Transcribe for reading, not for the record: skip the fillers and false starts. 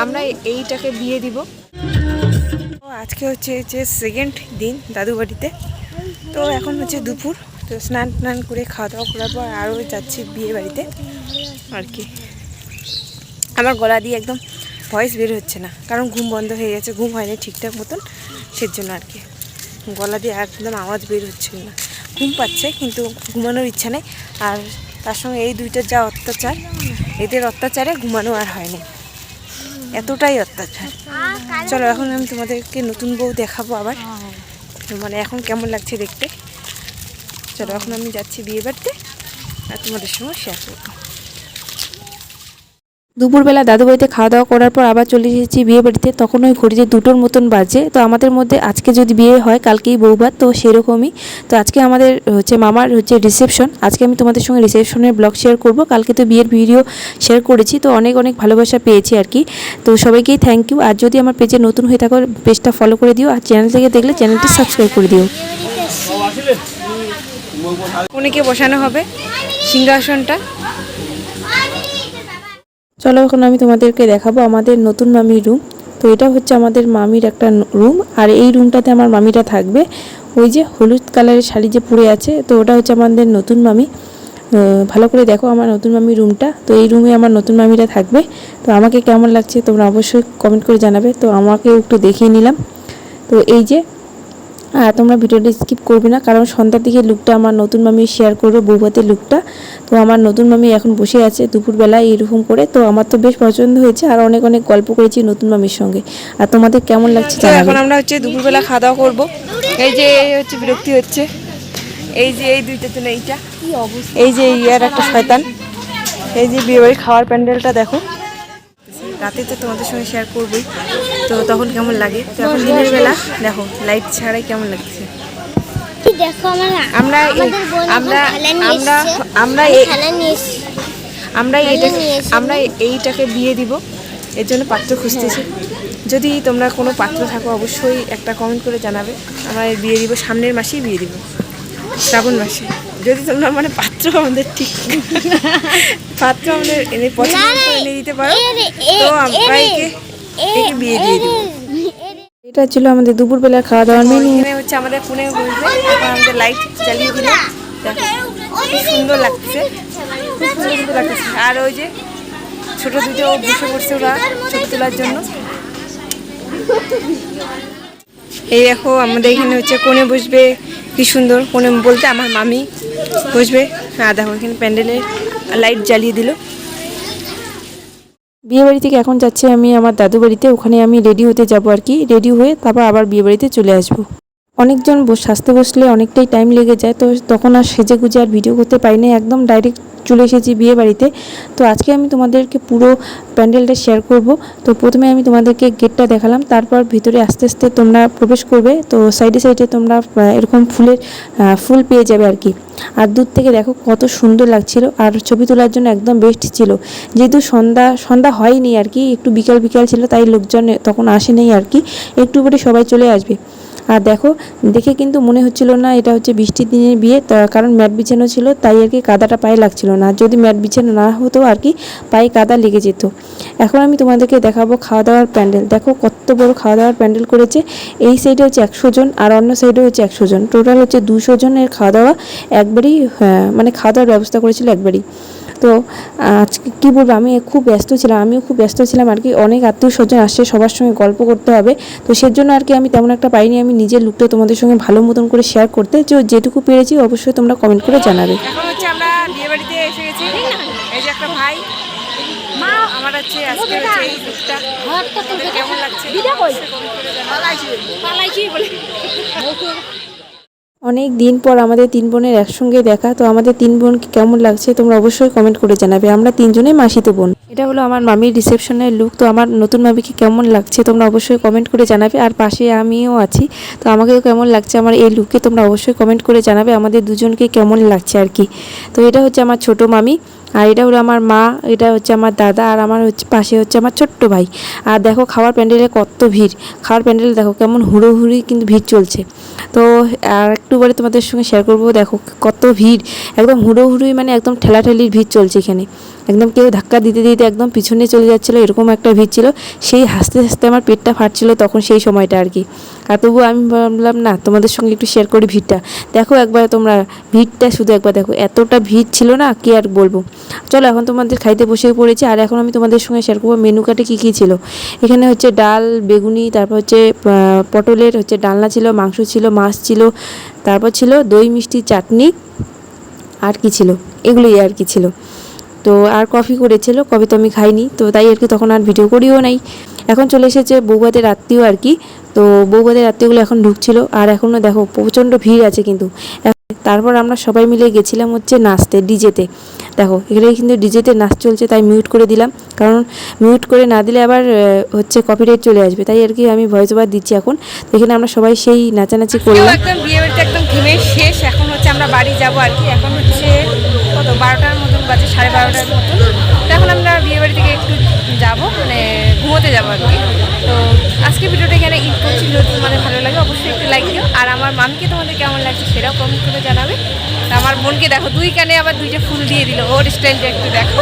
আমরা এইটাকে বিয়ে দিব। আজকে হচ্ছে যে সেকেন্ড দিন দাদু বাড়িতে। তো এখন হচ্ছে দুপুর, তো স্নান টান করে খাওয়া দাওয়া করার পর আরও যাচ্ছি বিয়ে বাড়িতে আর কি। আমার গলা দিয়ে একদম ভয়েস বের হচ্ছে না, কারণ ঘুম বন্ধ হয়ে গেছে, ঘুম হয়নি ঠিকঠাক মতন, সেজন্য আর কি গলা দিয়ে একদম আওয়াজ বের হচ্ছিল না। ঘুম পাচ্ছে কিন্তু ঘুমানোর ইচ্ছা নেই, আর তার সঙ্গে এই দুইটার যা অত্যাচার, এদের অত্যাচারে ঘুমানো আর হয়নি, এতটাই অত্যাচার। চলো এখন আমি তোমাদেরকে নতুন বউ দেখাবো আবার, মানে এখন কেমন লাগছে দেখতে। চলো এখন আমি যাচ্ছি বিয়ে বাড়িতে আর তোমাদের সঙ্গে শেয়ার করবো। দুপুরবেলা দাদু বাড়িতে খাওয়া দাওয়া করার পর আবার চলে এসেছি বিয়ে বাড়িতে। তখন ওই ঘড়িতে 2টোর মতন বাজে। তো আমাদের মধ্যে আজকে যদি বিয়ে হয় কালকেই বউভাত, তো সেরকমই। তো আজকে আমাদের হচ্ছে মামার হচ্ছে রিসেপশন। আজকে আমি তোমাদের সঙ্গে রিসেপশনের ব্লগ শেয়ার করব। কালকে তো বিয়ের ভিডিও শেয়ার করেছি, তো অনেক অনেক ভালোবাসা পেয়েছি আর কি। তো সবাইকেই থ্যাংক ইউ। আর যদি আমার পেজে নতুন হয়ে থাকো পেজটা ফলো করে দিও, আর চ্যানেল থেকে দেখলে চ্যানেলটি সাবস্ক্রাইব করে দিও। উনিকে বসানো হবে সিংহাসনটা। চলো এখন আমি তোমাদেরকে দেখাবো আমাদের নতুন মামির রুম। তো এটা হচ্ছে আমাদের মামির একটা রুম, আর এই রুমটাতে আমার মামিটা থাকবে। ওই যে হলুদ কালারের শাড়ি যে পরে আছে, তো ওটা হচ্ছে আমাদের নতুন মামি। ভালো করে দেখো আমার নতুন মামির রুমটা। তো এই রুমে আমার নতুন মামিরা থাকবে। তো আমাকে কেমন লাগছে তোমরা অবশ্যই কমেন্ট করে জানাবে। তো আমাকে একটু দেখিয়ে নিলাম। তো এই যে তোমরা ভিডিওটা স্কিপ করবে না, কারণ সন্ধ্যার দিকে লুকটা আমার নতুন মামি শেয়ার করবে, বৌভাতের লুকটা। তো আমার নতুন মামি এখন বসে আছে দুপুরবেলা এরকম করে। তো আমার তো বেশ পছন্দ হয়েছে, আর অনেক অনেক গল্প করেছি নতুন মামির সঙ্গে। আর তোমাদের কেমন লাগছে জানাবে। এখন আমরা হচ্ছে দুপুরবেলা খাওয়া দাওয়া করবো। এই যে হচ্ছে বিরক্তি হচ্ছে, এই যে এই দুইটা জন্য এইটা কি অবস্থা, এই যে ইয়ার একটা শয়তান। এই যে বিয়েবাড়ির খাওয়ার প্যান্ডেলটা দেখো। রাতে তো তোমাদের সঙ্গে শেয়ার করবোই, তো তখন কেমন লাগে। তো এখন দিনের বেলা দেখো লাইট ছাড়াই কেমন লাগছে। আমরা আমরা আমরা আমরা আমরা এইটাকে বিয়ে দিব, এর জন্য পাত্র খুঁজতেছি। যদি তোমরা কোনো পাত্র থাকো অবশ্যই একটা কমেন্ট করে জানাবে। আমরা বিয়ে দিব সামনের মাসেই বিয়ে দিব, শ্রাবণ মাসে। যদি তোমরা মানে পাত্র আমাদের ঠিক পাত্র আমাদের এনে পছন্দ করে এনে দিতে পারো, তো আমরা একে বিয়ে দিয়ে দিব। এটা ছিল আমাদের দুপুরবেলা খাওয়া দাওয়ার মেনু। এখানে হচ্ছে আমাদের ফোনে বসবে, এখন আমাদের লাইট জ্বালিয়ে দিল, কি সুন্দর লাগছে, খুব সুন্দর লাগছে। আর ওই যে ছোট দুটো বসে পড়ছে ওরা ছবি তোলার জন্য। এই দেখো আমাদের এখানে হচ্ছে কোণে বসবে, কি সুন্দর কোণে বলতে আমার মামি বসবে। হ্যাঁ দেখো এখানে প্যান্ডেলের লাইট জ্বালিয়ে দিল। বিয়ে বাড়ি থেকে এখন যাচ্ছি আমি আমার দাদু বাড়িতে, ওখানে আমি রেডি হতে যাবো আর কি। রেডি হয়ে তারপর আবার বিয়ে বাড়িতে চলে আসবো। অনেকজন সাজতে বসলে অনেকটাই টাইম লেগে যায়, তো তখন আর সেজে গুজে আর ভিডিও করতে পারি না, একদম ডাইরেক্ট চলে এসেছি বিয়ে বাড়িতে। তো আজকে আমি তোমাদেরকে পুরো প্যান্ডেলটা শেয়ার করব। তো প্রথমে আমি তোমাদেরকে গেটটা দেখালাম, তারপর ভিতরে আস্তে আস্তে তোমরা প্রবেশ করবে। তো সাইডে সাইডে তোমরা এরকম ফুল পেয়ে যাবে আর কি। আর দূর থেকে দেখো কত সুন্দর লাগছিল, আর ছবি তোলার জন্য একদম বেস্ট ছিল। যেহেতু সন্ধ্যা হয়নি আর কি, একটু বিকাল বিকাল ছিল, তাই লোকজন তখন আসেনি আর কি, একটু পরে সবাই চলে আসবে। আর দেখো দেখে কিন্তু মনে হচ্ছিল না এটা হচ্ছে বৃষ্টির দিনের বিয়ে, কারণ ম্যাট বিছানো ছিল, তাই আর কি কাদাটা পায়ে লাগছিল না। যদি ম্যাট বিছানো না হতো আর কি পায়ে কাদা লেগে যেত। এখন আমি তোমাদেরকে দেখাবো খাওয়া দাওয়ার প্যান্ডেল। দেখো কত বড় খাওয়া দাওয়ার প্যান্ডেল করেছে। এই সাইডে হচ্ছে 100 জন, আর অন্য সাইডে হচ্ছে 100 জন, টোটাল হচ্ছে 200 জনের খাওয়া দাওয়া একবারই, মানে খাওয়া দাওয়ার ব্যবস্থা করেছিল একবারই। তো আজকে কী বলবো, আমি খুব ব্যস্ত ছিলাম, আমিও খুব ব্যস্ত ছিলাম আর কি। অনেক আত্মীয় স্বজন আসছে, সবার সঙ্গে গল্প করতে হবে, তো সেজন্য আর কি আমি তেমন একটা পাইনি আমি নিজের লুকটা তোমাদের সঙ্গে ভালো মতন করে শেয়ার করতে। যেটুকু পেরেছি অবশ্যই তোমরা কমেন্ট করে জানাবে। এখন হচ্ছে আমরা বিয়ে বাড়িতে এসে গেছি। এই যে একটা ভাই আমার হচ্ছে আজকে হচ্ছে এই লুকটা কেমন লাগছে অনেক দিন পর আমাদের 3 বোনের একসঙ্গে দেখা। তো আমাদের 3 বোনকে কেমন লাগছে তোমরা অবশ্যই কমেন্ট করে জানাবে। আমরা 3 জনেই মাসিতো বোন। এটা হলো আমার মামির রিসেপশনের লুক। তো আমার নতুন মামিকে কেমন লাগছে তোমরা অবশ্যই কমেন্ট করে জানাবে। আর পাশে আমিও আছি, তো আমাকেও কেমন লাগছে আমার এই লুকে তোমরা অবশ্যই কমেন্ট করে জানাবে আমাদের দুজনকে কেমন লাগছে আর কি। তো এটা হচ্ছে আমার ছোট মামি, আর এটা হলো আমার মা, এটা হচ্ছে আমার দাদা, আর আমার হচ্ছে পাশে হচ্ছে আমার ছোট্ট ভাই। আর দেখো খাওয়ার প্যান্ডেলে কত ভিড়, খাওয়ার প্যান্ডেলে দেখো কেমন হুড়োহুড়ি কিন্তু ভিড় চলছে। তো আর একটু পরে তোমাদের সঙ্গে শেয়ার করবো, দেখো কত ভিড়, একদম হুড়োহুড়ি মানে একদম ঠেলাঠেলির ভিড় চলছে এখানে। একদম কেউ ধাক্কা দিতে দিতে একদম পিছনে চলে যাচ্ছিলো, এরকম একটা ভিড় ছিল। সেই হাসতে হাসতে আমার পেটটা ফাটছিল তখন সেই সময়টা আর কি। আর তবুও আমি ভাবলাম না তোমাদের সঙ্গে একটু শেয়ার করি ভিড়টা। দেখো একবার তোমরা ভিড়টা শুধু একবার দেখো, এতটা ভিড় ছিল না কি আর বলবো। চলো এখন তোমাদের খাইতে বসে পড়েছি, আর এখন আমি তোমাদের সঙ্গে শেয়ার করবো মেনু কার্ডে কী কী ছিল। এখানে হচ্ছে ডাল, বেগুনি, তারপর হচ্ছে পটলের হচ্ছে ডালনা ছিল, মাংস ছিল, মাছ ছিল, তারপর ছিল দই মিষ্টি চাটনি, আর কি ছিল, এগুলোই আর কি ছিল। তো আর কফি করেছিল, কফি তো আমি খাইনি, তো তাই আর কি তখন আর ভিডিও করিও নাই। এখন চলে এসেছে বউভাতের আত্মীয় আর কি। তো বউভাতের আত্মীয়গুলো এখন ঢুকছিল, আর এখনও দেখো প্রচণ্ড ভিড় আছে কিন্তু। তারপর আমরা সবাই মিলে গেছিলাম হচ্ছে নাচতে ডিজেতে। দেখো এখানে কিন্তু ডিজেতে নাচ চলছে, তাই মিউট করে দিলাম, কারণ মিউট করে না দিলে আবার হচ্ছে কপিরাইট চলে আসবে, তাই আর কি আমি ভয়েস ওভার দিচ্ছি এখন। তো এখানে আমরা সবাই সেই নাচানাচি করলাম। একদম বিয়ে বাড়িতে একদম ঘেমে শেষ, এখন হচ্ছে আমরা বাড়ি যাব আর কি। এখন হচ্ছে কত 12টার মতন বাজে, 12:30টার মতন। তো এখন আমরা বিয়ে বাড়ি থেকে একটু যাব, মানে ঘুমোতে যাবো আর কি। তো আজকে ভিডিওটা এখানে ইড করছি, যদি তোমাদের ভালো লাগে অবশ্যই একটু লাইক দিও, আর আমার মামকে তোমাদের কেমন লাগছে সেটাও কমেন্ট করে জানাবে। তো আমার বোনকে দেখো দুই কানে আবার দুইটা ফুল দিয়ে দিল, ওর স্টাইলটা একটু দেখো।